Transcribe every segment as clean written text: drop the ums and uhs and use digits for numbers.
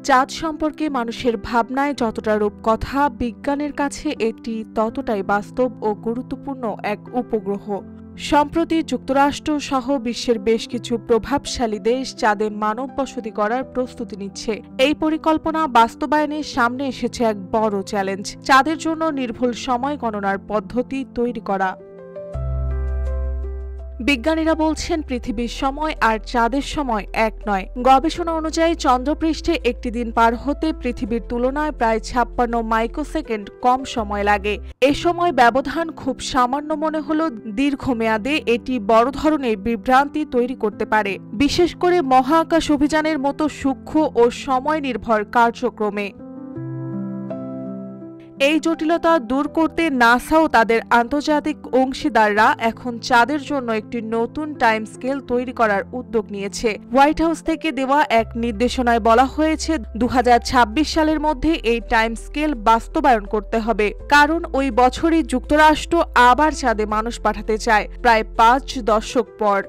চাঁদ সম্পর্কে মানুষের ভাবনায় যতটা রূপকথা, বিজ্ঞানের কাছে এটি ততটাই বাস্তব ও গুরুত্বপূর্ণ এক উপগ্রহ। সম্প্রতি যুক্তরাষ্ট্র সহ বিশ্বের বেশ কিছু প্রভাবশালী দেশ চাঁদে মানব বসতি করার প্রস্তুতি নিচ্ছে। এই পরিকল্পনা বাস্তবায়নে সামনে এসেছে এক বড় চ্যালেঞ্জ, চাঁদের জন্য নির্ভুল সময় গণনার পদ্ধতি তৈরি করা। বিজ্ঞানীরা বলছেন পৃথিবীর সময় আর চাঁদের সময় এক নয়। গবেষণা অনুযায়ী চন্দ্রপৃষ্ঠে একটি দিন পার হতে পৃথিবীর তুলনায় প্রায় 56 মাইক্রোসেকেন্ড কম সময় লাগে। এ সময় ব্যবধান খুব সামান্য মনে হলেও দীর্ঘমেয়াদে এটি বড় ধরনের বিভ্রান্তি তৈরি করতে পারে, বিশেষ করে মহাকাশ অভিযানের মতো সূক্ষ্ম ও সময় নির্ভর কার্যক্রমে। এই জটিলতা দূর করতে নাসা ও তাদের আন্তর্জাতিক অংশীদাররা এখন চাঁদের জন্য একটি নতুন টাইম স্কেল তৈরি করার উদ্যোগ নিয়েছে। হোয়াইট হাউস থেকে দেওয়া এক নির্দেশনায় বলা হয়েছে 2026 সালের মধ্যে এই টাইম স্কেল বাস্তবায়ন করতে হবে, কারণ ওই বছরই যুক্তরাষ্ট্র আবার চাঁদে মানুষ পাঠাতে চায়, প্রায় 5 দশক পর।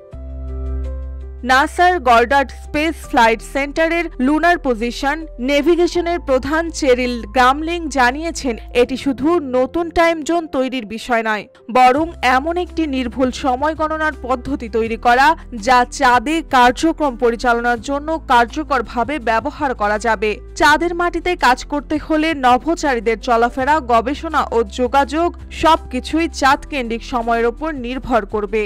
নাসার গডার্ড স্পেস ফ্লাইট সেন্টারের লুনার পজিশন নেভিগেশনের প্রধান চেরিল গ্রামলিং জানিয়েছেন, এটি শুধু নতুন টাইম জোন তৈরির বিষয় নয়, বরং এমন একটি নির্ভুল সময় গণনার পদ্ধতি তৈরি করা যা চাঁদে কার্যক্রম পরিচালনার জন্য কার্যকরভাবে ব্যবহার করা যাবে। চাঁদের মাটিতে কাজ করতে হলে নভোচারীদের চলাফেরা, গবেষণা ও যোগাযোগ সবকিছুই চাঁদ কেন্দ্রিক সময়ের উপর নির্ভর করবে।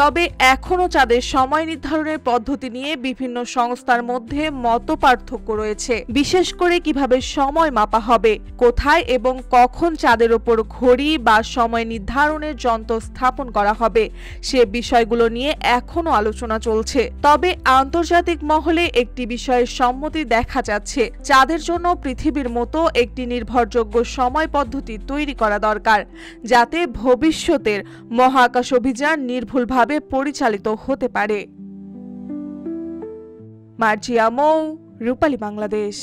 তবে এখনও চাঁদের সময় নির্ধারণের পদ্ধতি নিয়ে বিভিন্ন সংস্থার মধ্যে মতপার্থক্য রয়েছে, বিশেষ করে কিভাবে সময় মাপা হবে, কোথায় এবং কখন চাঁদের ওপর ঘড়ি বা সময় নির্ধারণের যন্ত্র স্থাপন করা হবে, সে বিষয়গুলো নিয়ে এখনও আলোচনা চলছে। তবে আন্তর্জাতিক মহলে একটি বিষয়ের সম্মতি দেখা যাচ্ছে, চাঁদের জন্য পৃথিবীর মতো একটি নির্ভরযোগ্য সময় পদ্ধতি তৈরি করা দরকার, যাতে ভবিষ্যতের মহাকাশ অভিযান নির্ভুলভাবে পরিচালিত হতে পারে। মার্জিয়া মৌ, রূপালী বাংলাদেশ।